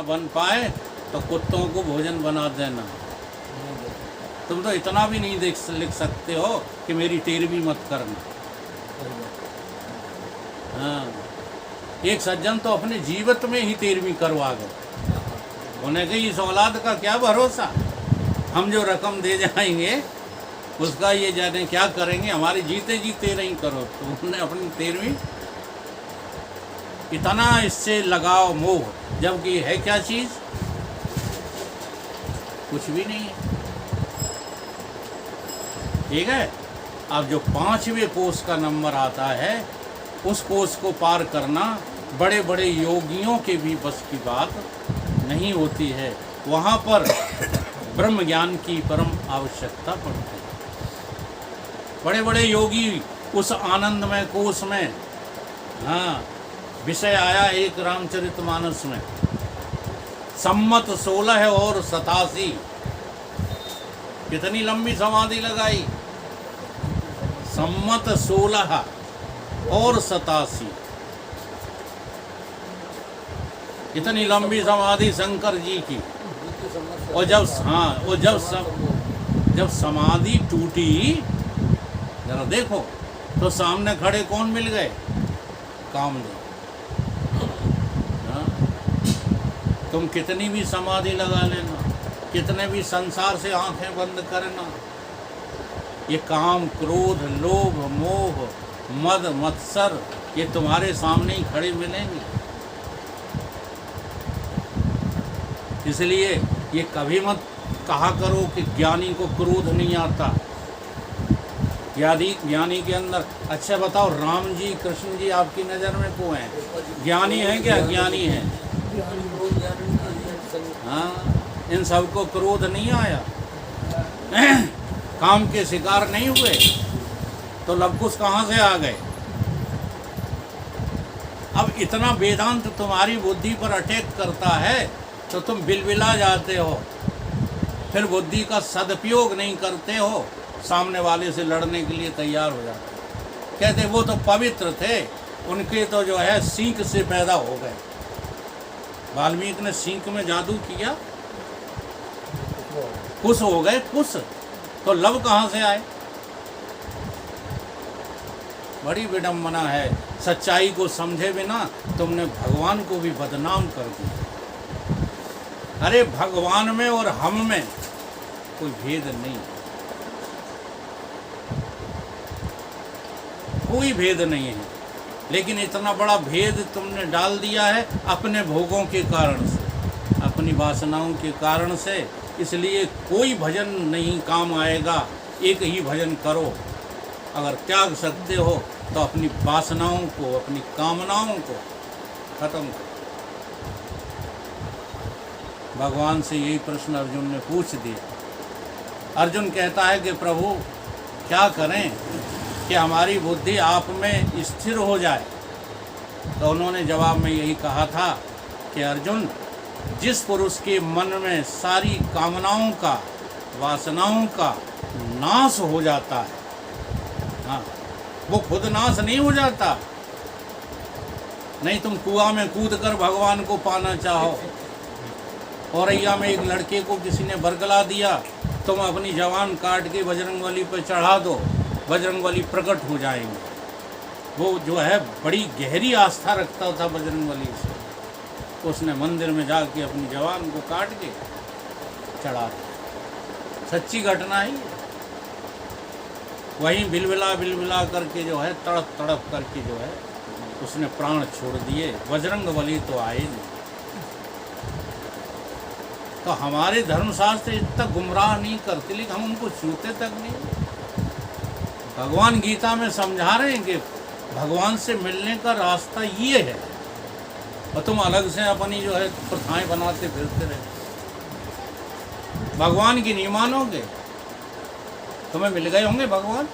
ना बन पाए तो कुत्तों को भोजन बना देना। तुम तो इतना भी नहीं लिख सकते हो कि मेरी तेरहवीं मत करना। हाँ, एक सज्जन तो अपने जीवित में ही 13वीं करवा गए। उन्हें कही इस औलाद का क्या भरोसा, हम जो रकम दे जाएंगे उसका ये जाने क्या करेंगे, हमारे जीते जी 13 ही करो। तो उन्होंने अपनी 13वीं, इतना इससे लगाव मोह, जबकि है क्या चीज़, कुछ भी नहीं है। ठीक है। अब जो 5वें कोष का नंबर आता है, उस कोष को पार करना बड़े बड़े योगियों के भी बस की बात नहीं होती है। वहाँ पर ब्रह्म ज्ञान की परम आवश्यकता पड़ती है। बड़े बड़े योगी उस आनंदमय कोष में, हाँ, विषय आया एक रामचरितमानस में, सम्मत 16 और 87, कितनी लंबी समाधि लगाई, सम्मत 16 और 87, इतनी लंबी समाधि शंकर जी की। और जब, हाँ, और जब समाधि टूटी, जरा देखो तो सामने खड़े कौन मिल गए, कामदेव। हाँ? तुम कितनी भी समाधि लगा लेना, कितने भी संसार से आंखें बंद करना, ये काम, क्रोध, लोभ, मोह, मद, मत्सर, ये तुम्हारे सामने ही खड़े मिलेंगे। इसलिए ये कभी मत कहा करो कि ज्ञानी को क्रोध नहीं आता। ज्ञानी के अंदर, अच्छा बताओ, राम जी, कृष्ण जी आपकी नज़र में कौन है, ज्ञानी हैं क्या, ज्ञानी हैं? हाँ, इन सबको क्रोध नहीं आया, काम के शिकार नहीं हुए, तो लवकुश कहाँ से आ गए? अब इतना वेदांत तुम्हारी बुद्धि पर अटैक करता है तो तुम बिलबिला जाते हो, फिर बुद्धि का सदुपयोग नहीं करते हो, सामने वाले से लड़ने के लिए तैयार हो जाते। कहते वो तो पवित्र थे, उनके तो जो है सींक से पैदा हो गए। वाल्मीकि ने सींक में जादू किया, कुश हो गए, कुश, तो लव कहाँ से आए? बड़ी विडंबना है। सच्चाई को समझे बिना तुमने भगवान को भी बदनाम कर दिया। अरे भगवान में और हम में कोई भेद नहीं, कोई भेद नहीं है, लेकिन इतना बड़ा भेद तुमने डाल दिया है अपने भोगों के कारण से, अपनी वासनाओं के कारण से। इसलिए कोई भजन नहीं काम आएगा, एक ही भजन करो। अगर त्याग सकते हो तो अपनी वासनाओं को, अपनी कामनाओं को खत्म करो। भगवान से यही प्रश्न अर्जुन ने पूछ दिया। अर्जुन कहता है कि प्रभु क्या करें कि हमारी बुद्धि आप में स्थिर हो जाए। तो उन्होंने जवाब में यही कहा था कि अर्जुन, जिस पुरुष के मन में सारी कामनाओं का, वासनाओं का नाश हो जाता है, हाँ, वो खुद नाश नहीं हो जाता। नहीं तुम कुआं में कूद कर भगवान को पाना चाहो, औरैया में एक लड़के को किसी ने बरगला दिया, तुम अपनी जवान काट के बजरंगबली पर चढ़ा दो, बजरंगबली प्रकट हो जाएंगे। वो जो है बड़ी गहरी आस्था रखता था बजरंगबली से, उसने मंदिर में जाके अपनी जवान को काट के चढ़ा दिया। सच्ची घटना ही है। वहीं बिलबिला करके जो है, तड़प तड़प करके जो है उसने प्राण छोड़ दिए। बजरंगबली तो आए नहीं। तो हमारे धर्मशास्त्र इतना गुमराह नहीं करते, लेकिन हम उनको छूते तक नहीं। भगवान गीता में समझा रहे हैं कि भगवान से मिलने का रास्ता ये है, और तुम अलग से अपनी जो है प्रथाएं बनाते फिरते रहे। भगवान की नहीं मानोगे, तुम्हें मिल गए होंगे भगवान।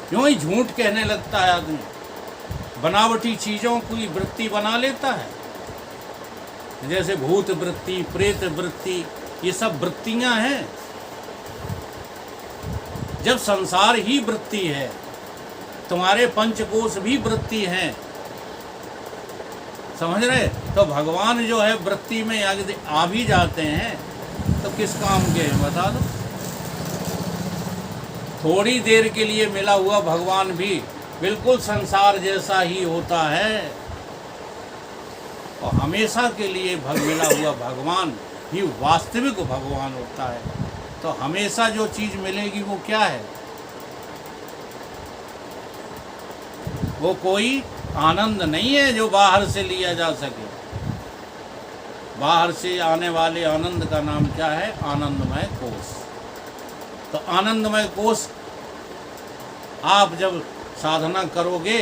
क्यों ही झूठ कहने लगता है आदमी, बनावटी चीजों की वृत्ति बना लेता है, जैसे भूत वृत्ति, प्रेत वृत्ति, ये सब वृत्तियां हैं। जब संसार ही वृत्ति है तुम्हारे पंचकोश भी वृत्ति हैं, समझ रहे? तो भगवान जो है वृत्ति में यदि आ भी जाते हैं तो किस काम के हैं बता दो। थोड़ी देर के लिए मिला हुआ भगवान भी बिल्कुल संसार जैसा ही होता है, और हमेशा के लिए मिला हुआ भगवान ही वास्तविक भगवान होता है। तो हमेशा जो चीज़ मिलेगी वो क्या है? वो कोई आनंद नहीं है जो बाहर से लिया जा सके। बाहर से आने वाले आनंद का नाम क्या है? आनंदमय कोश। तो आनंदमय कोश आप जब साधना करोगे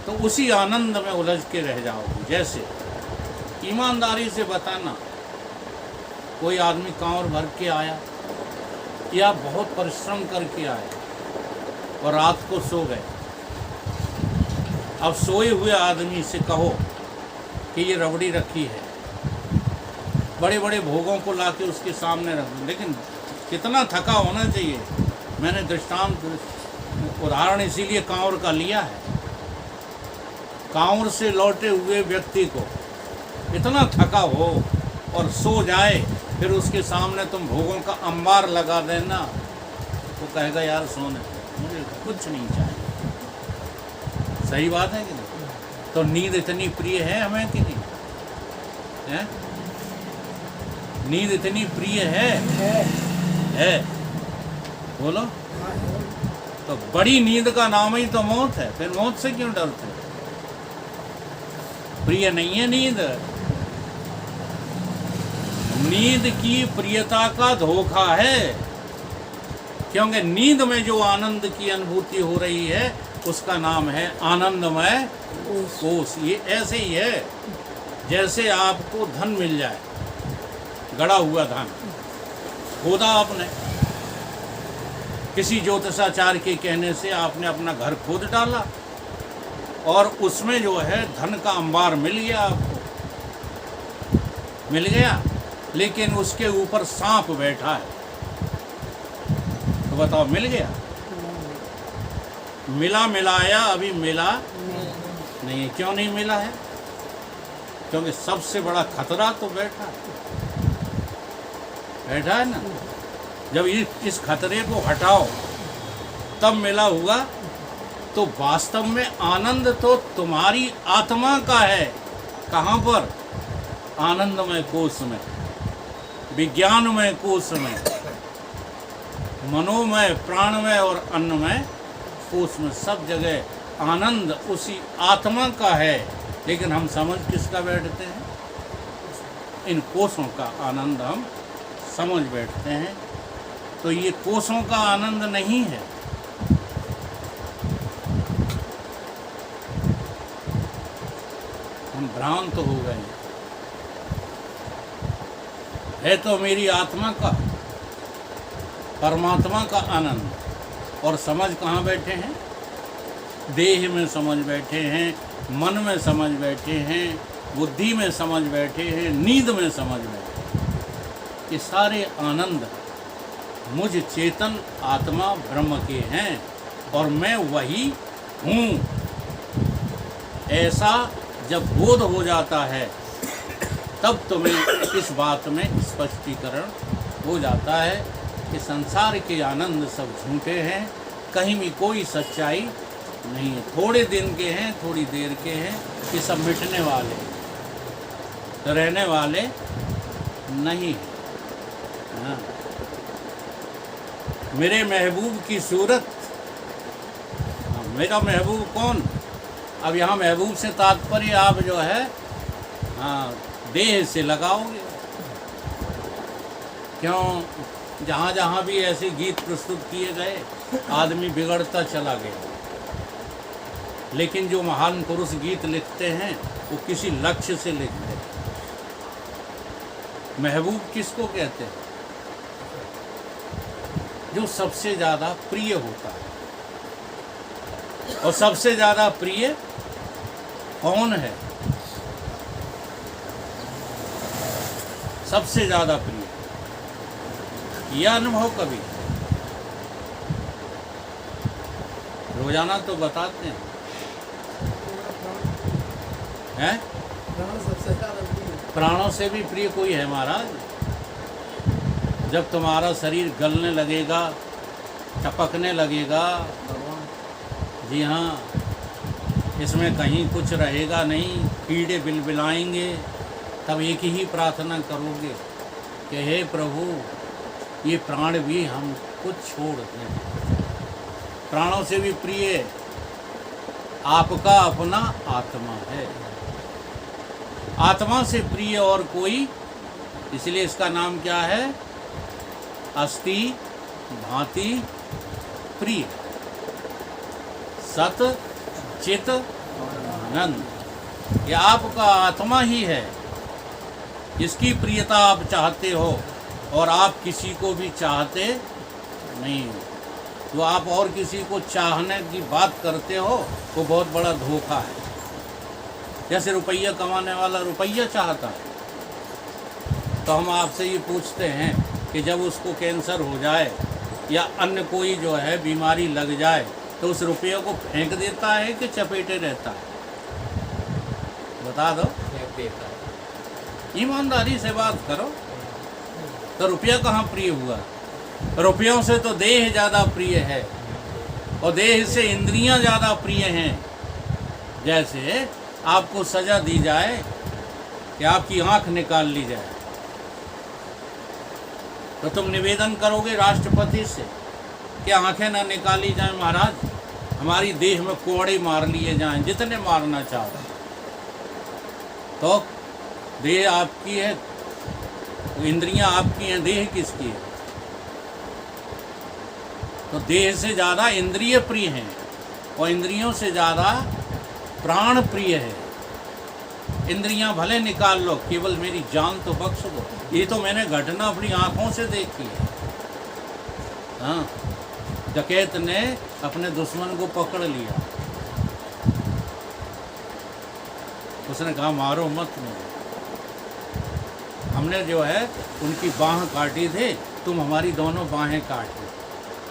तो उसी आनंद में उलझ के रह जाओगे। जैसे ईमानदारी से बताना, कोई आदमी कांवर भर के आया या बहुत परिश्रम करके आए और रात को सो गए। अब सोए हुए आदमी से कहो कि ये रबड़ी रखी है, बड़े बड़े भोगों को लाके उसके सामने रख दो, लेकिन कितना थका होना चाहिए। मैंने दृष्टांत उदाहरण इसीलिए कांवर का लिया है। कांवर से लौटे हुए व्यक्ति को इतना थका हो और सो जाए, फिर उसके सामने तुम भोगों का अंबार लगा देना, वो कहेगा यार सोने मुझे कुछ नहीं चाहिए। सही बात है कि नहीं? तो नींद इतनी प्रिय है हमें कि नहीं है? नींद इतनी प्रिय है। बोलो। तो बड़ी नींद का नाम ही तो मौत है, फिर मौत से क्यों डरते? प्रिय नहीं है नींद। नींद की प्रियता का धोखा है, क्योंकि नींद में जो आनंद की अनुभूति हो रही है उसका नाम है आनंदमय कोश। ये ऐसे ही है जैसे आपको धन मिल जाए, गड़ा हुआ धन खोदा आपने, किसी ज्योतिषाचार्य के कहने से आपने अपना घर खोद डाला और उसमें जो है धन का अंबार मिल गया आपको, मिल गया, लेकिन उसके ऊपर सांप बैठा है। तो बताओ मिल गया? मिला मिलाया अभी मिला नहीं है। क्यों नहीं मिला है? क्योंकि सबसे बड़ा खतरा तो बैठा है ना। जब इस खतरे को हटाओ तब मिला हुआ। तो वास्तव में आनंद तो तुम्हारी आत्मा का है। कहाँ पर? आनंदमय कोश में, विज्ञानमय कोश में, मनोमय, प्राणमय और अन्नमय कोश में, सब जगह आनंद उसी आत्मा का है। लेकिन हम समझ किसका बैठते हैं? इन कोशों का आनंद हम समझ बैठते हैं। तो ये कोशों का आनंद नहीं है। हम भ्रांत हो गए। है तो मेरी आत्मा का, परमात्मा का आनंद, और समझ कहाँ बैठे हैं? देह में समझ बैठे हैं, मन में समझ बैठे हैं, बुद्धि में समझ बैठे हैं, नींद में समझ बैठे हैं। ये सारे आनंद मुझ चेतन आत्मा ब्रह्म के हैं और मैं वही हूँ। ऐसा जब बोध हो जाता है तब तुम्हें इस बात में स्पष्टीकरण हो जाता है कि संसार के आनंद सब झूठे हैं, कहीं भी कोई सच्चाई नहीं है। थोड़े दिन के हैं, थोड़ी देर के हैं, ये सब मिटने वाले, तो रहने वाले नहीं हैं। हाँ। मेरे महबूब की सूरत, मेरा महबूब कौन? अब यहाँ महबूब से तात्पर्य आप जो है हाँ देह से लगाओगे। क्यों? जहाँ जहाँ भी ऐसे गीत प्रस्तुत किए गए आदमी बिगड़ता चला गया। लेकिन जो महान पुरुष गीत लिखते हैं वो किसी लक्ष्य से लिखते हैं। महबूब किसको कहते हैं? जो सबसे ज़्यादा प्रिय होता है। और सबसे ज़्यादा प्रिय कौन है? सबसे ज़्यादा प्रिय, यह अनुभव कभी रोजाना तो बताते हैं, हैं? प्राणों से भी प्रिय कोई है महाराज? जब तुम्हारा शरीर गलने लगेगा, टपकने लगेगा, जी हाँ, इसमें कहीं कुछ रहेगा नहीं, कीड़े बिलबिलाएंगे, तब एक ही प्रार्थना करोगे कि हे प्रभु ये प्राण भी हमको छोड़ दें। प्राणों से भी प्रिय आपका अपना आत्मा है, आत्मा से प्रिय और कोई, इसलिए इसका नाम क्या है? अस्ति भांति प्रिय, सत चित आनंद। ये आपका आत्मा ही है, इसकी प्रियता आप चाहते हो और आप किसी को भी चाहते नहीं हो। तो आप और किसी को चाहने की बात करते हो, वो बहुत बड़ा धोखा है। जैसे रुपया कमाने वाला रुपया चाहता है, तो हम आपसे ये पूछते हैं कि जब उसको कैंसर हो जाए या अन्य कोई जो है बीमारी लग जाए, तो उस रुपये को फेंक देता है कि चपेटे रहता है? बता दो, ईमानदारी से बात करो। तो रुपया कहाँ प्रिय हुआ? रुपयों से तो देह ज़्यादा प्रिय है, और देह से इंद्रियां ज़्यादा प्रिय हैं। जैसे आपको सजा दी जाए कि आपकी आंख निकाल ली जाए, तो तुम निवेदन करोगे राष्ट्रपति से कि आंखें ना निकाली जाए महाराज, हमारी देह में कोड़े मार लिए जाएं, जितने मारना चाहो। तो देह आपकी है, इंद्रियां आपकी हैं, देह किसकी है? तो देह से ज़्यादा इंद्रिय प्रिय हैं, और इंद्रियों से ज़्यादा प्राण प्रिय है। इंद्रियां भले निकाल लो, केवल मेरी जान तो बख्श दो। ये तो मैंने घटना अपनी आंखों से देखी है। हाँ, डकैत ने अपने दुश्मन को पकड़ लिया, उसने कहा मारो मत मुझे, हमने जो है उनकी बाह काटी थी, तुम हमारी दोनों बाहें काट दो,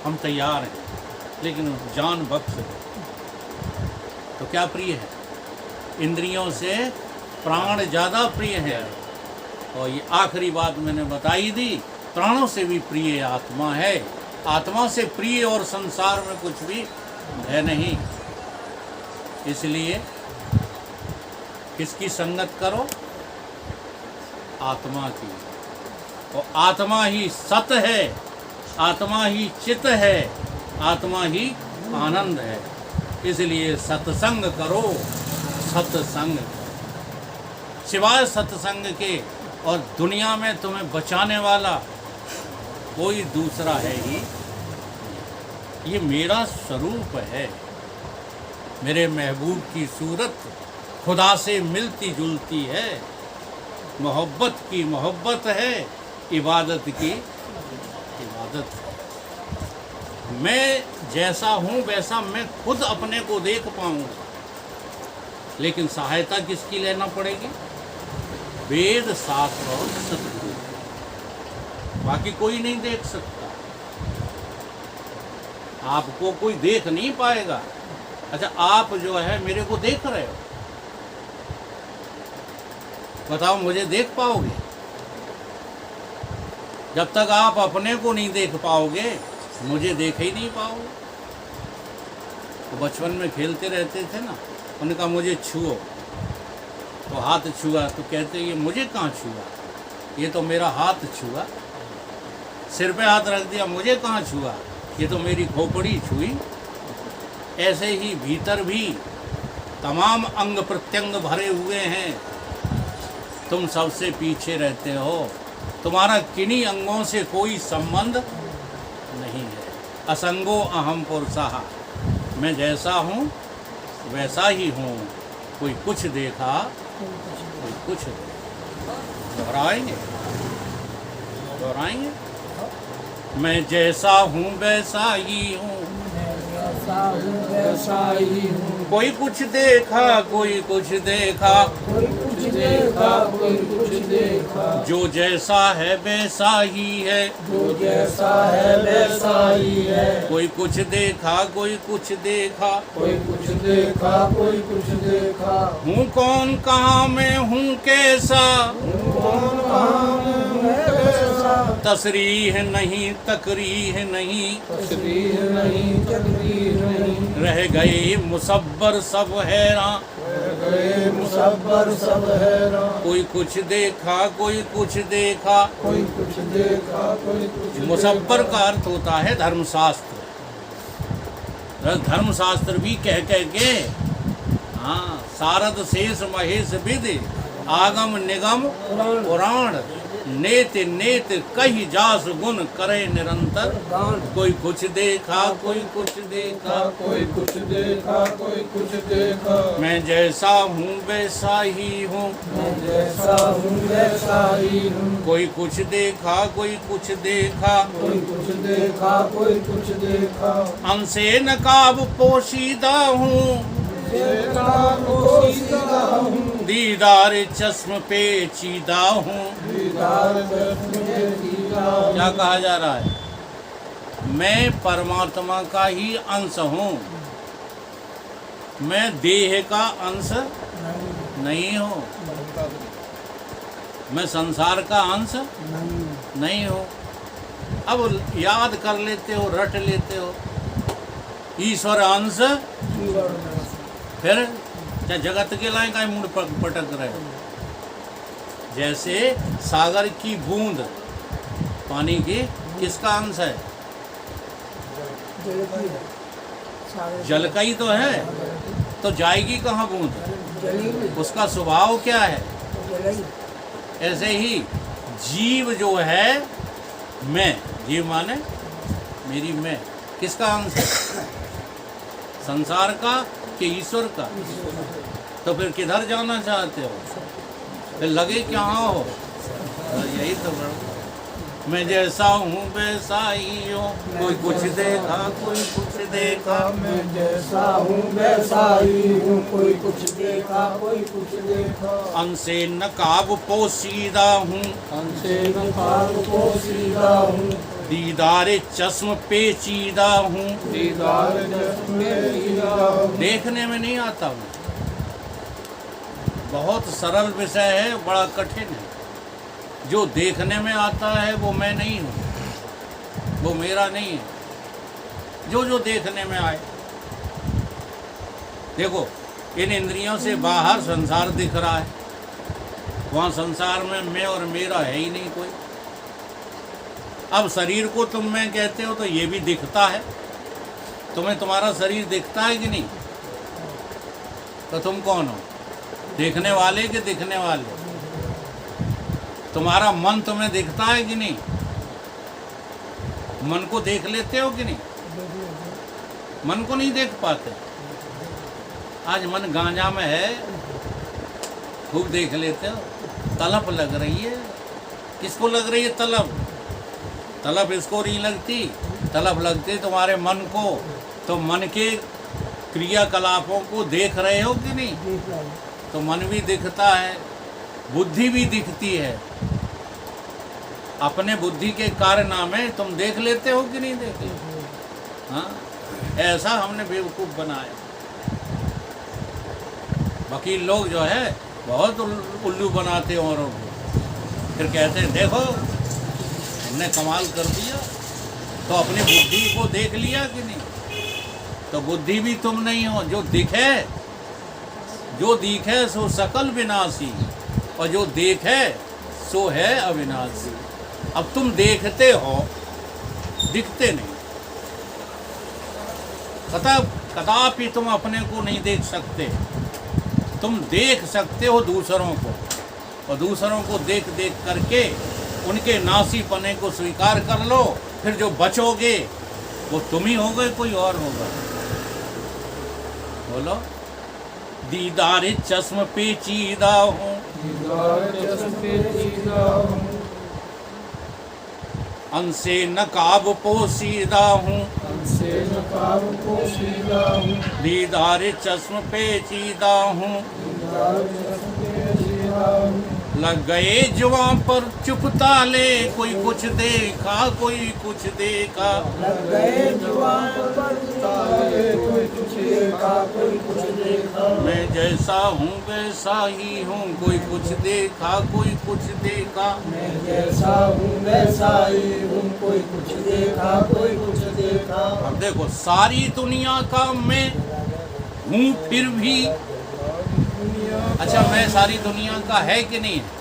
हम तैयार हैं, लेकिन जान बख्श दो। तो क्या प्रिय है? इंद्रियों से प्राण ज़्यादा प्रिय है। और ये आखिरी बात मैंने बताई दी, प्राणों से भी प्रिय आत्मा है। आत्मा से प्रिय और संसार में कुछ भी है नहीं। इसलिए किसकी संगत करो? आत्मा की। और आत्मा ही सत है, आत्मा ही चित है, आत्मा ही आनंद है। इसलिए सत्संग करो, सत्संग। सिवाय सत्संग के और दुनिया में तुम्हें बचाने वाला कोई दूसरा है ही। ये मेरा स्वरूप है, मेरे महबूब की सूरत खुदा से मिलती जुलती है। मोहब्बत की मोहब्बत है, इबादत की इबादत है। मैं जैसा हूँ वैसा मैं खुद अपने को देख पाऊँगा, लेकिन सहायता किसकी लेना पड़ेगी? वेद शास्त्र और सतगुरु, बाकी कोई नहीं देख सकता। आपको कोई देख नहीं पाएगा। अच्छा, आप जो है मेरे को देख रहे हो, बताओ मुझे देख पाओगे? जब तक आप अपने को नहीं देख पाओगे, मुझे देख ही नहीं पाओगे। तो बचपन में खेलते रहते थे ना, उन्होंने कहा मुझे छुओ, तो हाथ छुआ, तो कहते ये मुझे कहाँ छुआ, ये तो मेरा हाथ छुआ। सिर पे हाथ रख दिया, मुझे कहाँ छुआ, ये तो मेरी खोपड़ी छुई। ऐसे ही भीतर भी तमाम अंग प्रत्यंग भरे हुए हैं, तुम सबसे पीछे रहते हो। तुम्हारा किन्हीं अंगों से कोई संबंध नहीं है। असंगो अहम पुरुषः, मैं जैसा हूँ वैसा ही हूँ। कोई कुछ देखा, कोई कुछ देखा। दोहराएंगे दोहराएंगे। मैं जैसा हूँ वैसा ही हूँ, जैसा हूँ वैसा ही हूँ। कोई कुछ देखा कोई कुछ देखा, कोई कुछ देखा कोई कुछ देखा, जो जैसा है वैसा ही है। जो जैसा है वैसा ही है। कोई कुछ देखा कोई कुछ देखा, कोई कुछ देखा कोई कुछ देखा, हूँ कौन कहाँ मैं हूँ कैसा, कौन कहाँ मैं कैसा, तसरीह नहीं तकरीह नहीं, तस्वीर नहीं तकदीर नहीं, रह गए मुसब्बर सब हैरान। रह गए मुसब्बर सब हैरान। कोई कुछ देखा कोई कुछ देखा, कोई कुछ देखा कोई कुछ मुसब्बर का अर्थ होता है धर्मशास्त्र। धर्मशास्त्र भी कह के हाँ, सारद शेष महेश विद आगम निगम पुराण, नेत नेत कही जास गुण करे निरंतर। गान। कोई कुछ देखा कोई कुछ देखा, कोई कुछ देखा कोई कुछ देखा, मैं जैसा हूँ वैसा ही हूँ। मैं जैसा हूँ वैसा ही हूँ। कोई कुछ देखा कोई कुछ देखा, कोई कुछ देखा कोई कुछ देखा, अंसे नकाब पोशीदा हूँ। देखा को सीधा हूँ। दीदार चश्म पे चीदा हूँ। दीदार दर्शन में सीधा हूँ। क्या कहा जा रहा है? मैं परमात्मा का ही अंश हूँ, मैं देह का अंश नहीं हूँ, मैं संसार का अंश नहीं हूँ। अब याद कर लेते हो, रट लेते हो, ईश्वर अंश, फिर क्या जगत के लाए का मुंड पटक रहे हो। जैसे सागर की बूंद पानी की किसका अंश है? जल का ही तो है, तो जाएगी कहाँ बूंद? उसका स्वभाव क्या है? ऐसे ही जीव जो है, मैं, जीव माने मेरी मैं, किसका अंश है? संसार का कि ईश्वर का? तो फिर किधर जाना चाहते हो? फिर लगे कहाँ हो? यही तो बड़ा। मैं जैसा हूँ वैसा ही हूँ। कोई कुछ देखा कोई कुछ देखा, मैं जैसा हूँ वैसा ही हूँ। कोई कुछ देखा कोई कुछ देखा, अंसे नकाब पोशीदा हूँ। हमसे नकाब को सीधा हूँ। दीदारे चश्म पेचीदा हूँ। दीदार दर्शन में सीधा हूँ। देखने में नहीं आता हूँ। बहुत सरल विषय है, बड़ा कठिन है। जो देखने में आता है वो मैं नहीं हूँ, वो मेरा नहीं है। जो जो देखने में आए, देखो इन इंद्रियों से बाहर संसार दिख रहा है, वहाँ संसार में मैं और मेरा है ही नहीं कोई। अब शरीर को तुम मैं कहते हो तो ये भी दिखता है, तुम्हें तुम्हारा शरीर दिखता है कि नहीं? तो तुम कौन हो? देखने वाले कि दिखने वाले? तुम्हारा मन तुम्हें दिखता है कि नहीं? मन को देख लेते हो कि नहीं? मन को नहीं देख पाते। आज मन गांजा में है, खूब देख लेते हो, तलब लग रही है। किसको लग रही है तलब? तलब इसको नहीं लगती, तलब लगती तुम्हारे मन को। तो मन के क्रियाकलापों को देख रहे हो कि नहीं? तो मन भी दिखता है, बुद्धि भी दिखती है। अपने बुद्धि के कारनामे तुम देख लेते हो कि नहीं देख लेते? हाँ, ऐसा हमने बेवकूफ़ बनाया। वकील लोग जो है बहुत उल्लू बनाते हैं औरों को, फिर कहते हैं देखो हमने कमाल कर दिया। तो अपनी बुद्धि को देख लिया कि नहीं? तो बुद्धि भी तुम नहीं हो। जो दिखे सो सकल विनाशी, और जो देखे सो है अविनाशी। अब तुम देखते हो, दिखते नहीं। कदापि तुम अपने को नहीं देख सकते। तुम देख सकते हो दूसरों को, और दूसरों को देख देख करके उनके नासीपने को स्वीकार कर लो। फिर जो बचोगे वो तुम ही होगे, कोई और होगा? बोलो। दीदार चश्म पेचीदा हूँ। दीदार चश्म पे सीधा हूँ। अंसे नकाब पोशीदा हूँ। से न पाप पोशीदा हूँ, दीदार चश्म पेचीदा हूँ। लग गए जुआ पर चुप ताले, कोई कुछ देखा कोई कुछ देखा। लग गए जुबान पर ताले, कोई कुछ देखा कोई कुछ देखा। मैं जैसा हूँ वैसा ही हूँ, कोई कुछ देखा कोई कुछ देखा। मैं जैसा हूँ वैसा ही हूँ, कोई कुछ देखा कोई कुछ देखा। अब देखो, सारी दुनिया का मैं हूँ फिर भी। अच्छा, मैं सारी दुनिया का है कि नहीं है?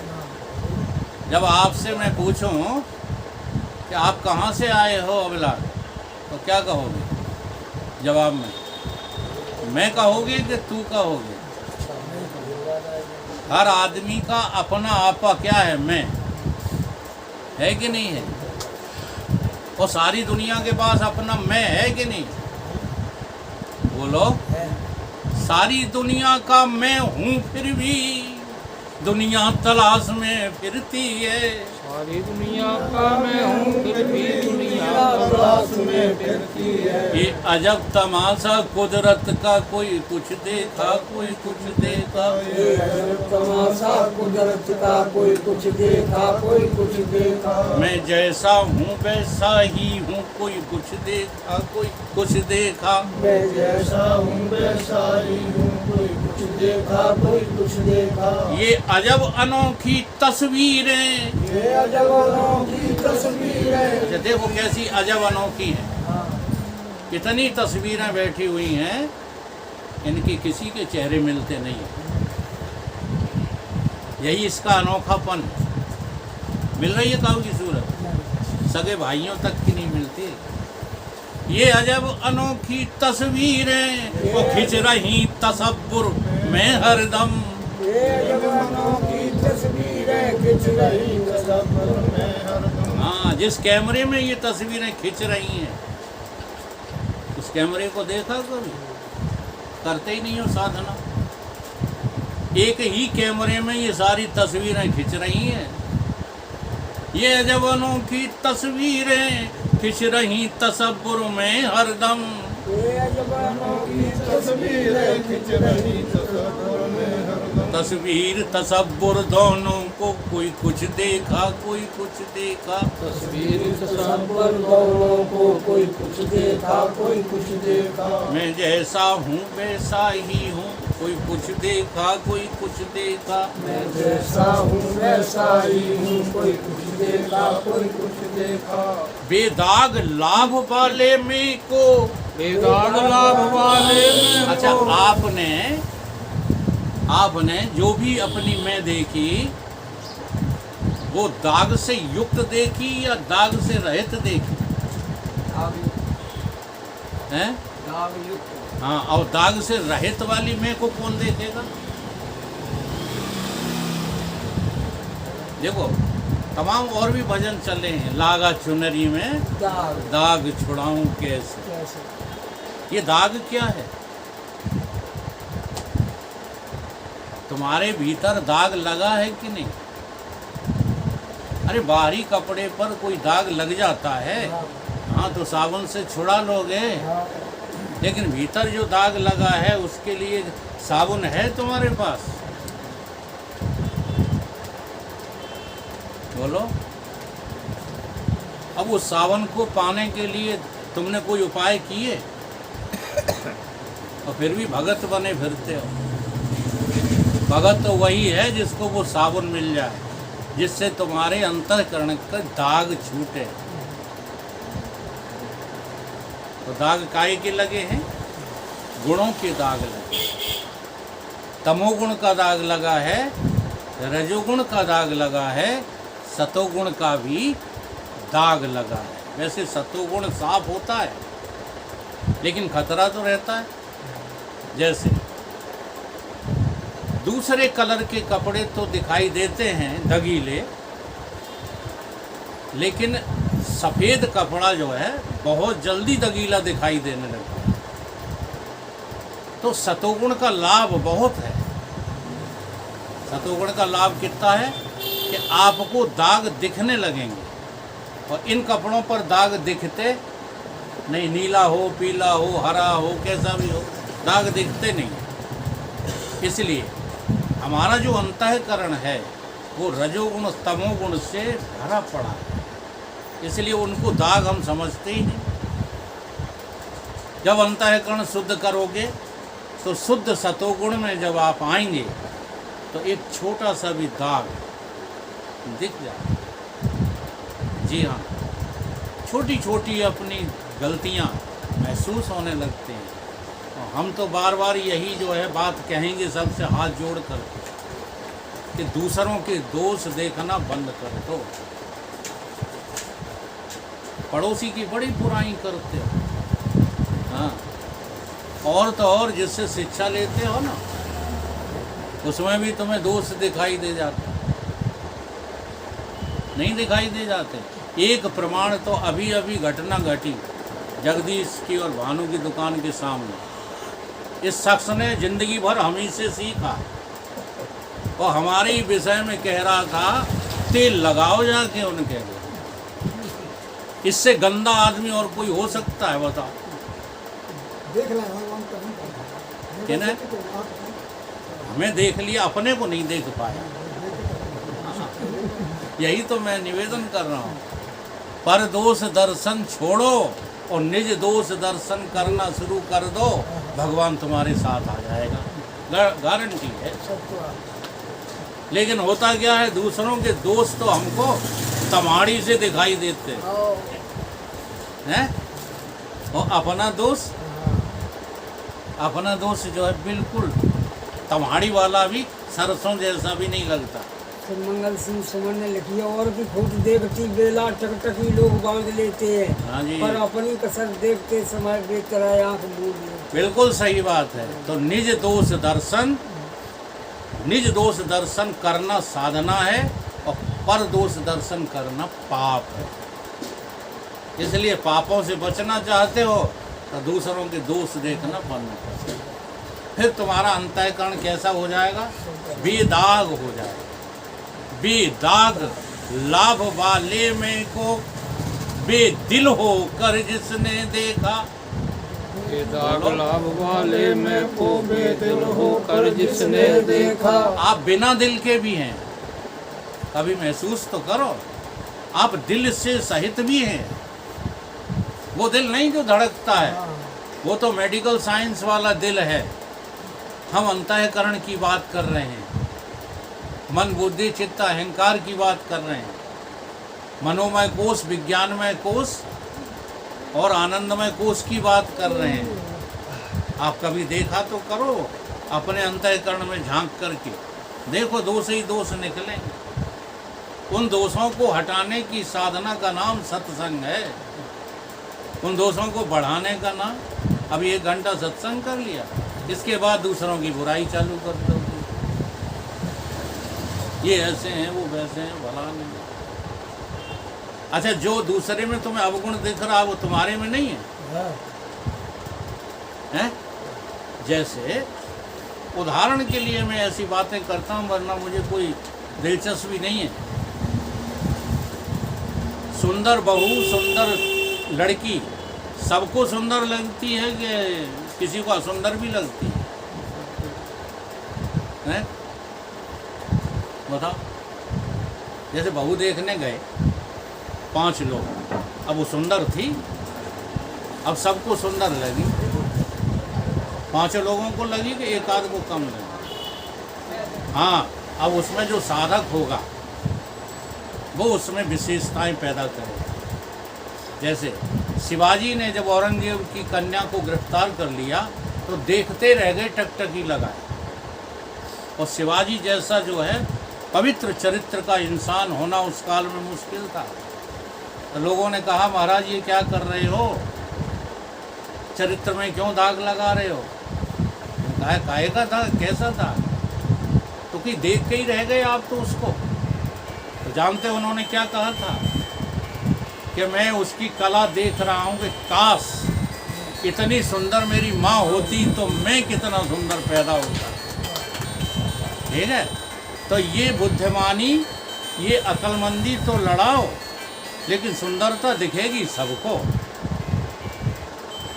जब आपसे मैं पूछूं कि आप कहाँ से आए हो अभिलाष, तो क्या कहोगे जवाब में? मैं कहोगे कि तू कहोगे? हर आदमी का अपना आपा क्या है? मैं है कि नहीं है? और सारी दुनिया के पास अपना मैं है कि नहीं? बोलो। सारी दुनिया का मैं हूँ फिर भी दुनिया तलाश में फिरती है। सारी दुनिया का मैं हूँ फिर भी दुनिया तलाश में फिरती है। ये अजब तमाशा कुदरत का, कोई कुछ देखा कोई कुछ देखा। ये अजब तमाशा कुदरत का, कोई कुछ देखा कोई कुछ देखा। मैं जैसा हूँ वैसा ही हूँ, कोई कुछ देखा कोई कुछ देखा। मैं जैसा हूँ वैसा ही हूँ, कोई कुछ देखा कोई कुछ देखा। ये अजब अनोखी तस्वीरें, ये अजब अनोखी तस्वीरें। अच्छा देखो कैसी अजब अनोखी है। कितनी तस्वीरें बैठी हुई हैं, इनकी किसी के चेहरे मिलते नहीं हैं। यही इसका अनोखापन है। मिल रही है काऊ की सूरत, सगे भाइयों तक की नहीं मिलती। ये अजब अनोखी तस्वीरें वो खिंच रही तसव्वुर में हरदम। ये अजब अनोखी तस्वीरें खिंच रही तसव्वुर में हरदम। हाँ, जिस कैमरे में ये तस्वीरें खिंच रही हैं, उस कैमरे को देखा कभी? करते ही नहीं हो साधना। एक ही कैमरे में ये सारी तस्वीरें खिंच रही हैं। ये अजब अनोखी तस्वीरें खिंच रही तसव्वुर में हरदम। ये अजब अनोखी तस्वीरें खिंच रही तसव्वुर में हरदम। तस्वीर तसव्वुर दोनों को, कोई कुछ देखा कोई कुछ देखा। तस्वीर तसव्वुर दोनों को, कोई कुछ देखा कोई कुछ देखा। मैं जैसा हूँ वैसा ही हूँ, कोई कुछ देखा कोई कुछ देखा। मैं जैसा हूँ वैसा ही हूँ, कोई कुछ देखा कोई कुछ देखा। बेदाग लाभ वाले में को, बेदाग लाभ वाले में अच्छा को। आपने जो भी अपनी मैं देखी, वो दाग से युक्त देखी या दाग से रहित देखी? हैं? दाग युक्त। हाँ, और दाग से रहित वाली मैं को कौन देखेगा? देखो, तमाम और भी भजन चले हैं। लागा चुनरी में दाग दाग छुड़ाऊं कैसे। कैसे? ये दाग क्या है? तुम्हारे भीतर दाग लगा है कि नहीं? अरे बाहरी कपड़े पर कोई दाग लग जाता है, हाँ तो साबुन से छुड़ा लोगे, लेकिन भीतर जो दाग लगा है उसके लिए साबुन है तुम्हारे पास? बोलो। अब उस साबुन को पाने के लिए तुमने कोई उपाय किए? और फिर भी भगत बने फिरते हो। भगत तो वही है जिसको वो साबुन मिल जाए, जिससे तुम्हारे अंतःकरण का दाग छूटे। तो दाग काहे के लगे हैं? गुणों के दाग लगे। तमोगुण का दाग लगा है, रजोगुण का दाग लगा है, सतोगुण का भी दाग लगा है। वैसे सतोगुण साफ होता है, लेकिन खतरा तो रहता है। जैसे दूसरे कलर के कपड़े तो दिखाई देते हैं दगीले, लेकिन सफ़ेद कपड़ा जो है बहुत जल्दी दगीला दिखाई देने लगता है। तो सतोगुण का लाभ बहुत है। सतोगुण का लाभ कितना है कि आपको दाग दिखने लगेंगे, और इन कपड़ों पर दाग दिखते नहीं, नीला हो, पीला हो, हरा हो, कैसा भी हो, दाग दिखते नहीं। इसलिए हमारा जो अंतःकरण है वो रजोगुण तमोगुण से भरा पड़ा है, इसलिए उनको दाग हम समझते ही नहीं। जब अंतःकरण शुद्ध करोगे तो शुद्ध सतोगुण में जब आप आएंगे तो एक छोटा सा भी दाग दिख जाए। जी हाँ, छोटी छोटी अपनी गलतियाँ महसूस होने लगते हैं। और हम तो बार बार यही जो है बात कहेंगे सबसे हाथ जोड़ कर कि दूसरों के दोष देखना बंद कर दो। पड़ोसी की बड़ी बुराई करते हो, हाँ, और तो और जिससे शिक्षा लेते हो ना, उसमें भी तुम्हें दोष दिखाई दे जाते, नहीं दिखाई दे जाते। एक प्रमाण तो अभी अभी घटना घटी जगदीश की और भानु की दुकान के सामने। इस शख्स ने जिंदगी भर हम ही से सीखा और हमारे ही विषय में कह रहा था तेल लगाओ जाके उनके लिए। इससे गंदा आदमी और कोई हो सकता है बताओ? देख लें भगवान कभी क्या ना? हमें देख लिया, अपने को नहीं देख पाया। यही तो मैं निवेदन कर रहा हूँ। पर दोष दर्शन छोड़ो और निज दोष दर्शन करना शुरू कर दो, भगवान तुम्हारे साथ आ जाएगा, गारंटी है। लेकिन होता क्या है, दूसरों के दोष तो हमको तमाड़ी से दिखाई देते हैं, और अपना दोष जो है बिल्कुल तमाड़ी वाला भी सरसों जैसा भी नहीं लगता। मंगल सिंह सुमन ने लिखी है, और की खुद देखती बेला टकटकी लोग बांध लेते हैं, हाँ जी, पर अपनी कसर देखते समय बेतराए आंख मूंद लेते। बिल्कुल सही बात है। तो निज दोष दर्शन करना साधना है और पर दोष दर्शन करना पाप है। इसलिए पापों से बचना चाहते हो तो दूसरों के दोष देखना बंद करो, फिर तुम्हारा अंतःकरण कैसा हो जाएगा? बेदाग हो जाएगा। बेदाग लाभ वाले में को बेदिल हो कर जिसने देखा। दाग लाभ वाले में को बेदिल होकर जिसने देखा। आप बिना दिल के भी हैं, कभी महसूस तो करो। आप दिल से सहित भी हैं। वो दिल नहीं जो धड़कता है, वो तो मेडिकल साइंस वाला दिल है। हम अंतःकरण की बात कर रहे हैं, मन बुद्धि चित्त अहंकार की बात कर रहे हैं। मनोमय कोष, विज्ञानमय कोष और आनंदमय कोष की बात कर रहे हैं। आप कभी देखा तो करो, अपने अंतःकरण में झांक करके देखो, दोष ही दोष निकलेंगे। उन दोषों को हटाने की साधना का नाम सत्संग है। उन दोषों को बढ़ाने का नाम, अभी 1 घंटा सत्संग कर लिया, इसके बाद दूसरों की बुराई चालू कर दो। ये ऐसे हैं, वो वैसे हैं, भला नहीं। अच्छा, जो दूसरे में तुम्हें अवगुण दिख रहा है वो तुम्हारे में नहीं है, हैं? जैसे उदाहरण के लिए मैं ऐसी बातें करता हूँ, वरना मुझे कोई दिलचस्पी नहीं है। सुंदर बहू, सुंदर लड़की सबको सुंदर लगती है कि किसी को असुंदर भी लगती है? बताओ। जैसे बहू देखने गए 5 लोग, अब वो सुंदर थी, अब सबको सुंदर लगी। 5 लोगों को लगी कि एक आध को कम लगी। हाँ, अब उसमें जो साधक होगा वो उसमें विशेषताएं पैदा करेगा। जैसे शिवाजी ने जब औरंगजेब की कन्या को गिरफ्तार कर लिया तो देखते रह गए, टकटकी लगाए। और शिवाजी जैसा जो है पवित्र चरित्र का इंसान होना उस काल में मुश्किल था। तो लोगों ने कहा, महाराज ये क्या कर रहे हो, चरित्र में क्यों दाग लगा रहे हो? कहा, काहे का था, कैसा था? तो कि देख के ही रह गए आप तो उसको। तो जानते उन्होंने क्या कहा था कि मैं उसकी कला देख रहा हूँ कि काश इतनी सुंदर मेरी माँ होती तो मैं कितना सुंदर पैदा होता। ठीक है, तो ये बुद्धिमानी, ये अक्लमंदी तो लड़ाओ, लेकिन सुंदरता दिखेगी सबको।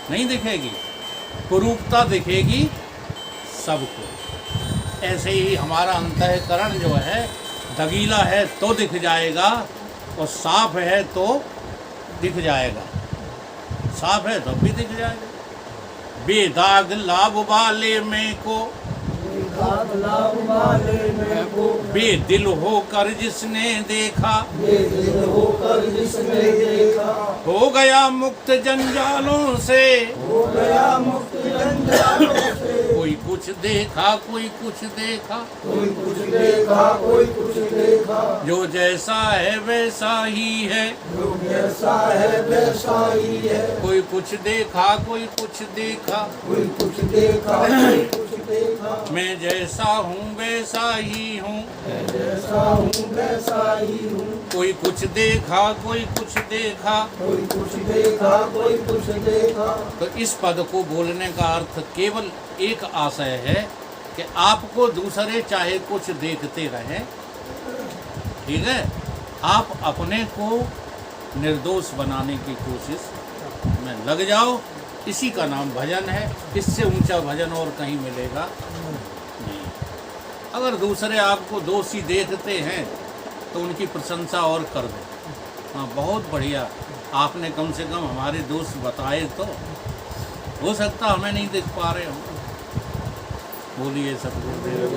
नहीं दिखेगी, कुरूपता दिखेगी सबको। ऐसे ही हमारा अंतःकरण जो है दगीला है तो दिख जाएगा, और साफ है तो दिख जाएगा, साफ है तो भी दिख जाएगा। बेदाग लाभ वाले में को, दाग लाभ वाले में को, बेदिल होकर जिसने देखा, बेदिल होकर जिसने देखा, हो गया मुक्त जंजालों से, हो गया मुक्त जंजालों से। कोई कुछ देखा कोई कुछ देखा, कोई कुछ देखा कोई कुछ देखा, जो जैसा है वैसा ही है, जो जैसा है वैसा ही है। कोई कुछ देखा कोई कुछ देखा, कोई कुछ देखा कोई कुछ देखा, मैं जैसा हूँ वैसा ही हूँ, मैं जैसा हूँ वैसा ही हूँ। कोई कुछ देखा कोई कुछ देखा। कोई कुछ देखा कोई कुछ देखा। तो इस पद को बोलने का अर्थ केवल एक आशय है कि आपको दूसरे चाहे कुछ देखते रहें, ठीक है, आप अपने को निर्दोष बनाने की कोशिश में लग जाओ। इसी का नाम भजन है, इससे ऊंचा भजन और कहीं मिलेगा नहीं। अगर दूसरे आपको दोषी देखते हैं तो उनकी प्रशंसा और कर दो, हाँ बहुत बढ़िया, आपने कम से कम हमारे दोष बताए, तो हो सकता हमें नहीं देख पा रहे हो। बोलिए सतगुरुदेव।